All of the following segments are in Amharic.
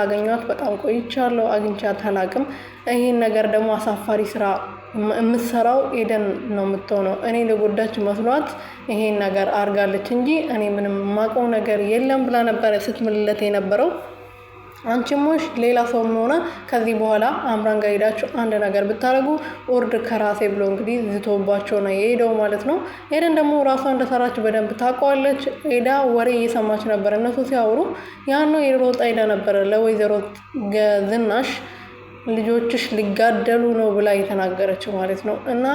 አገኘኋት በጣም ቆይቻለሁ። አግኝቻት አላቅም። ይሄን ነገር ደግሞ አሳፋሪ ስራ የምትሰራው ኤደን ነው የምትሆነው። እኔ ለጎዳች መስሏት ይሄን ነገር አርጋለች እንጂ እኔ ምንም የማውቀው ነገር የለም ብላ ነበረ ስትምልለት የነበረው። አንቺሞሽ ሌላ ሰው ሆነ ከዚህ በኋላ አምራን ጋር ሄዳችሁ አንድ ነገር ብታረጉ ኦርድ ከራሴ ብሎ እንግዲህ ዝቶባቸው ነው የሄደው ማለት ነው። ኤደን ደግሞ ራሷ እንደሰራች በደንብ ታውቀዋለች። ሄዳ ወሬ እየሰማች ነበር እነሱ ሲያወሩ። ያን ነው የሮጣ ሄዳ ነበር ለወይዘሮ ዝናሽ ልጆችሽ ሊጋደሉ ነው ብላ የተናገረችው ማለት ነው። እና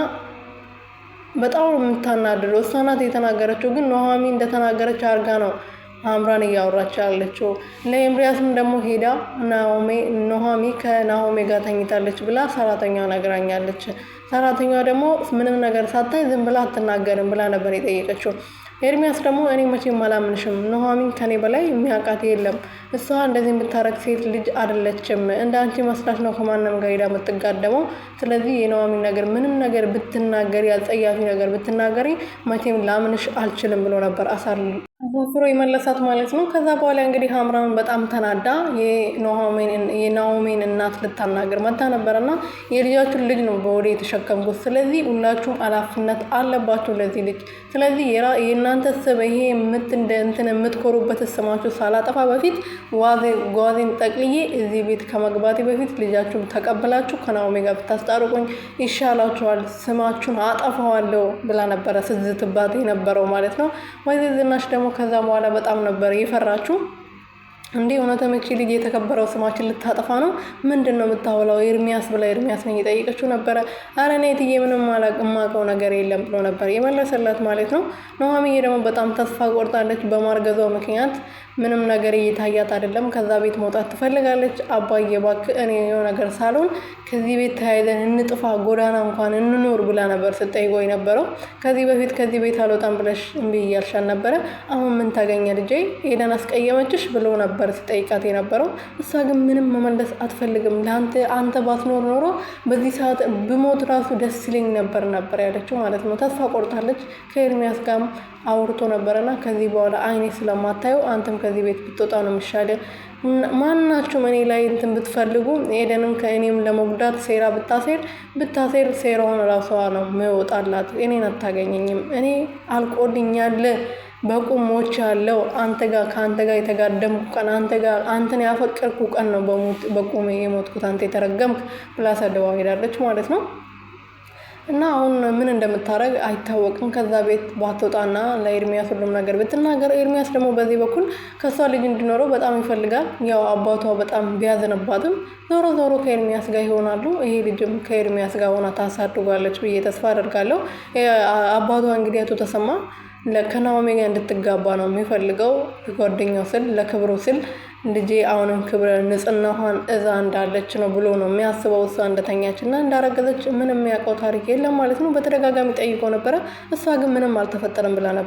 በጣም የምታናድደው እሷ ናት የተናገረችው። ግን ኑሃሚ እንደተናገረች አርጋ ነው አምራን እያወራች ያለችው። ለኤምሪያስም ደግሞ ሄዳ ኑሃሚ ከናሆሜ ጋር ተኝታለች ብላ ሰራተኛዋ ነግራኛለች። ሰራተኛዋ ደግሞ ምንም ነገር ሳታይ ዝም ብላ አትናገርም ብላ ነበር የጠየቀችው። ኤርሚያስ ደግሞ እኔ መቼም አላምንሽም፣ ኑሃሚን ከኔ በላይ የሚያውቃት የለም። እሷ እንደዚህ የምታረግ ሴት ልጅ አይደለችም። እንደ አንቺ መስላች ነው ከማንም ጋር ሄዳ የምትጋደመው። ስለዚህ የኑሃሚን ነገር ምንም ነገር ብትናገሪ፣ አጸያፊ ነገር ብትናገሪ መቼም ላምንሽ አልችልም ብሎ ነበር አሳፍሮ የመለሳት ማለት ነው። ከዛ በኋላ እንግዲህ አምራን በጣም ተናዳ የናሆሜን እናት ልታናገር መታ ነበርና የልጃችሁን ልጅ ነው በወዴ የተሸከምኩት። ስለዚህ ሁላችሁም ኃላፊነት አለባችሁ ለዚህ ልጅ። ስለዚህ የእናንተ ስም ይሄ የምትኮሩበት ስማችሁ ሳላጠፋ በፊት ጓዜን ጠቅልዬ እዚህ ቤት ከመግባቴ በፊት ልጃችሁን ተቀብላችሁ ከናሆሜ ጋር ብታስታርቁኝ ይሻላችኋል፣ ስማችሁን አጠፋዋለሁ ብላ ነበረ ስትዝትባት የነበረው ማለት ነው። ወይዘሮ ዝናሽ ደግሞ ከዛ በኋላ በጣም ነበር የፈራችሁ። እንዴ እውነትም እቺ ልጅ የተከበረው ስማችን ልታጠፋ ነው? ምንድን ነው የምታወላው? ኤርሚያስ ብላ ኤርሚያስ ነው እየጠየቀችው ነበረ። አረ እኔ እትዬ ምንም የማውቀው ነገር የለም ብሎ ነበር የመለሰላት ማለት ነው። ኑሃሚዬ ደግሞ በጣም ተስፋ ቆርጣለች። በማርገዟ ምክንያት ምንም ነገር እየታያት አይደለም። ከዛ ቤት መውጣት ትፈልጋለች። አባዬ እባክህ እኔ የሆነ ነገር ሳልሆን ከዚህ ቤት ተያይዘን እንጥፋ፣ ጎዳና እንኳን እንኖር ብላ ነበር ስትጠይቀው የነበረው። ከዚህ በፊት ከዚህ ቤት አልወጣም ብለሽ እምቢ እያልሻል ነበረ። አሁን ምን ታገኘ ልጄ? ኤደን አስቀየመችሽ ብሎ ነበር ስጠይቃት የነበረው። እሷ ግን ምንም መመለስ አትፈልግም። አንተ ባትኖር ኖሮ በዚህ ሰዓት ብሞት ራሱ ደስ ይለኝ ነበር ያለችው ማለት ነው። ተስፋ ቆርጣለች። ከኤርሚያስ ጋርም አውርቶ ነበረና ከዚህ በኋላ አይኔ ስለማታየው አንተም ከዚህ ቤት ብትወጣ ነው የሚሻለው። ማናችሁም እኔ ላይ ብትፈልጉ ኤደንን ከእኔም ለመጉዳት ሴራ ብታሴር ሴራውን ራሷ ነው የሚወጣላት። እኔን አታገኘኝም። እኔ አልቆልኛል፣ በቁሞች ያለው ከአንተ ጋር የተጋደምኩ ቀን አንተን ያፈቀርኩ ቀን ነው በቁሜ የሞትኩት አንተ የተረገምክ ብላ ሰድባ ሄዳለች ማለት ነው። እና አሁን ምን እንደምታረግ አይታወቅም። ከዛ ቤት ባትወጣና ለኤርሚያስ ሁሉም ነገር ብትናገር፣ ኤርሚያስ ደግሞ በዚህ በኩል ከሷ ልጅ እንዲኖረው በጣም ይፈልጋል። ያው አባቷ በጣም ቢያዝንባትም ዞሮ ከኤርሚያስ ጋር ይሆናሉ። ይሄ ልጅም ከኤርሚያስ ጋር ሆና ታሳድጓለች ብዬ ተስፋ አደርጋለሁ። አባቷ እንግዲህ አቶ ተሰማ ከናሆሜ ጋር እንድትጋባ ነው የሚፈልገው። ጓደኛው ስል ለክብሩ ስል ልጄ አሁንም ክብረ ንጽህናዋን እዛ እንዳለች ነው ብሎ ነው የሚያስበው። እሷ እንደተኛች እና እንዳረገዘች ምንም የሚያውቀው ታሪክ የለም ማለት ነው። በተደጋጋሚ ጠይቆ ነበረ። እሷ ግን ምንም አልተፈጠረም ብላ ነበር